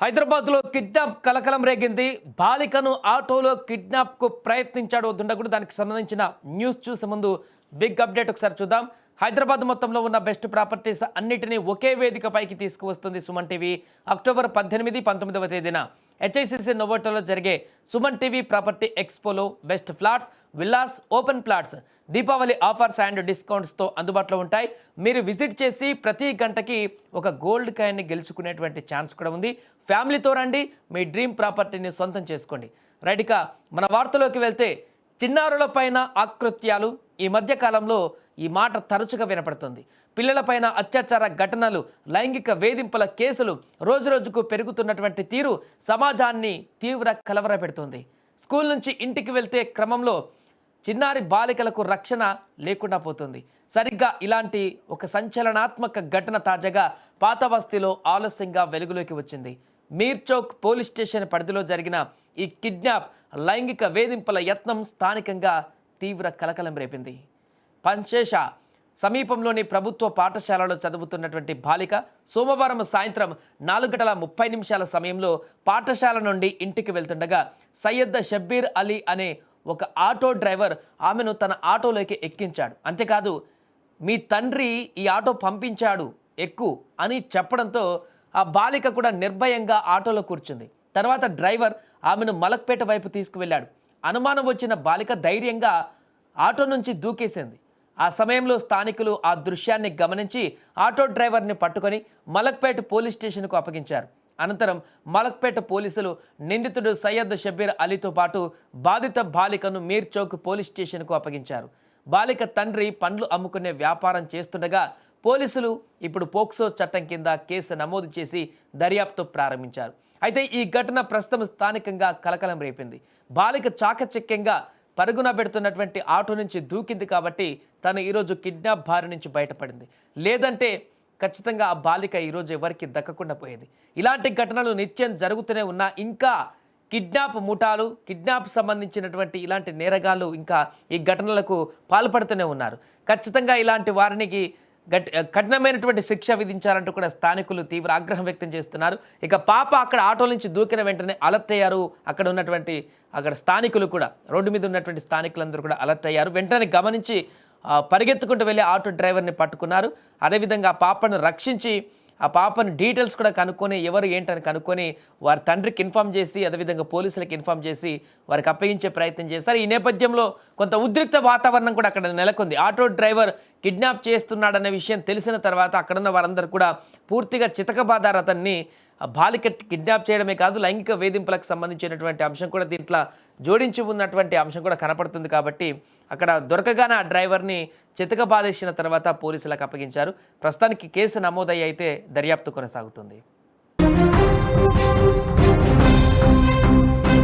హైదరాబాద్లో కిడ్నాప్ కలకలం రేగింది. బాలికను ఆటోలో కిడ్నాప్కు ప్రయత్నించాడు దుండగుడు. దానికి సంబంధించిన న్యూస్ చూసే ముందు బిగ్ అప్డేట్ ఒకసారి చూద్దాం. హైదరాబాద్ మొత్తంలో ఉన్న బెస్ట్ ప్రాపర్టీస్ అన్నిటినీ ఒకే వేదికపైకి తీసుకువస్తుంది సుమన్ టీవీ. అక్టోబర్ 18, 19వ తేదీన హెచ్ఐసిసి నోవోటోలో జరిగే సుమన్ టీవీ ప్రాపర్టీ ఎక్స్పోలో best flats, villas, open plots Deepavali offers and డిస్కౌంట్స్తో అందుబాటులో ఉంటాయి. మీరు విజిట్ చేసి ప్రతి గంటకి ఒక గోల్డ్ కాయిన్ని గెలుచుకునేటువంటి ఛాన్స్ కూడా ఉంది. ఫ్యామిలీతో రండి, మీ డ్రీమ్ ప్రాపర్టీని సొంతం చేసుకోండి. రైట్, ఇక మన వార్తలోకి వెళ్తే, చిన్నారుల పైన ఆకృత్యాలు ఈ మధ్య కాలంలో ఈ మాట తరచుగా వినపడుతుంది. పిల్లలపైన అత్యాచార ఘటనలు, లైంగిక వేధింపుల కేసులు రోజురోజుకు పెరుగుతున్నటువంటి తీరు సమాజాన్ని తీవ్ర కలవరపెడుతుంది. స్కూల్ నుంచి ఇంటికి వెళ్తే క్రమంలో చిన్నారి బాలికలకు రక్షణ లేకుండా పోతుంది. సరిగ్గా ఇలాంటి ఒక సంచలనాత్మక ఘటన తాజాగా పాతబస్తీలో ఆలస్యంగా వెలుగులోకి వచ్చింది. మీర్ చౌక్ పోలీస్ స్టేషన్ పరిధిలో జరిగిన ఈ కిడ్నాప్, లైంగిక వేధింపుల యత్నం స్థానికంగా తీవ్ర కలకలం రేపింది. పంచేష సమీపంలోని ప్రభుత్వ పాఠశాలలో చదువుతున్నటువంటి బాలిక సోమవారం సాయంత్రం 4:30 సమయంలో పాఠశాల నుండి ఇంటికి వెళ్తుండగా సయ్యద్ షబ్బీర్ అలీ అనే ఒక ఆటో డ్రైవర్ ఆమెను తన ఆటోలోకి ఎక్కించాడు. అంతేకాదు, మీ తండ్రి ఈ ఆటో పంపించాడు, ఎక్కు అని చెప్పడంతో ఆ బాలిక కూడా నిర్భయంగా ఆటోలో కూర్చుంది. తర్వాత డ్రైవర్ ఆమెను మలక్పేట వైపు తీసుకువెళ్ళాడు. అనుమానం వచ్చిన బాలిక ధైర్యంగా ఆటో నుంచి దూకేసింది. ఆ సమయంలో స్థానికులు ఆ దృశ్యాన్ని గమనించి ఆటో డ్రైవర్ని పట్టుకొని మలక్పేట పోలీస్ స్టేషన్కు అప్పగించారు. అనంతరం మలక్పేట పోలీసులు నిందితుడు సయ్యద్ షబ్బీర్ అలీతో పాటు బాధిత బాలికను మీర్ చౌక్ పోలీస్ స్టేషన్కు అప్పగించారు. బాలిక తండ్రి పండ్లు అమ్ముకునే వ్యాపారం చేస్తుండగా పోలీసులు ఇప్పుడు పోక్సో చట్టం కింద కేసు నమోదు చేసి దర్యాప్తు ప్రారంభించారు. అయితే ఈ ఘటన ప్రస్తుతం స్థానికంగా కలకలం రేపింది. బాలిక చాకచక్యంగా పరుగున పెడుతున్నటువంటి ఆటో నుంచి దూకింది కాబట్టి తను ఈరోజు కిడ్నాప్ బారి నుంచి బయటపడింది. లేదంటే ఖచ్చితంగా ఆ బాలిక ఈరోజు ఎవరికి దక్కకుండా పోయేది. ఇలాంటి ఘటనలు నిత్యం జరుగుతూనే ఉన్నా ఇంకా కిడ్నాప్ ముఠాలు, కిడ్నాప్ సంబంధించినటువంటి ఇలాంటి నేరగాళ్ళు ఇంకా ఈ ఘటనలకు పాల్పడుతూనే ఉన్నారు. ఖచ్చితంగా ఇలాంటి వారికి కఠినమైనటువంటి శిక్ష విధించాలంటూ కూడా స్థానికులు తీవ్ర ఆగ్రహం వ్యక్తం చేస్తున్నారు. ఇక పాప అక్కడ ఆటో నుంచి దూకిన వెంటనే అలర్ట్ అయ్యారు. అక్కడ స్థానికులు కూడా, రోడ్డు మీద ఉన్నటువంటి స్థానికులందరూ కూడా అలర్ట్ అయ్యారు. వెంటనే గమనించి పరిగెత్తుకుంటూ వెళ్ళి ఆటో డ్రైవర్ని పట్టుకున్నారు. అదేవిధంగా ఆ పాపను రక్షించి ఆ పాపను డీటెయిల్స్ కూడా కనుక్కొని ఎవరు ఏంటని కనుక్కొని వారి తండ్రికి ఇన్ఫామ్ చేసి, అదేవిధంగా పోలీసులకు ఇన్ఫామ్ చేసి వారికి అప్పగించే ప్రయత్నం చేశారు. ఈ నేపథ్యంలో కొంత ఉద్రిక్త వాతావరణం కూడా అక్కడ నెలకొంది. ఆటో డ్రైవర్ కిడ్నాప్ చేస్తున్నాడనే విషయం తెలిసిన తర్వాత అక్కడున్న వారందరూ కూడా పూర్తిగా చితకబాదారు అతన్ని. బాలిక కిడ్నాప్ చేయడమే కాదు, లైంగిక వేధింపులకు సంబంధించినటువంటి అంశం కూడా దీంట్లో జోడించి ఉన్నటువంటి అంశం కూడా కనపడుతుంది. కాబట్టి అక్కడ దొరకగానే ఆ డ్రైవర్ని చితకబాదేసిన తర్వాత పోలీసులకు అప్పగించారు. ప్రస్తుతానికి కేసు నమోదయ్యి అయితే దర్యాప్తు కొనసాగుతుంది.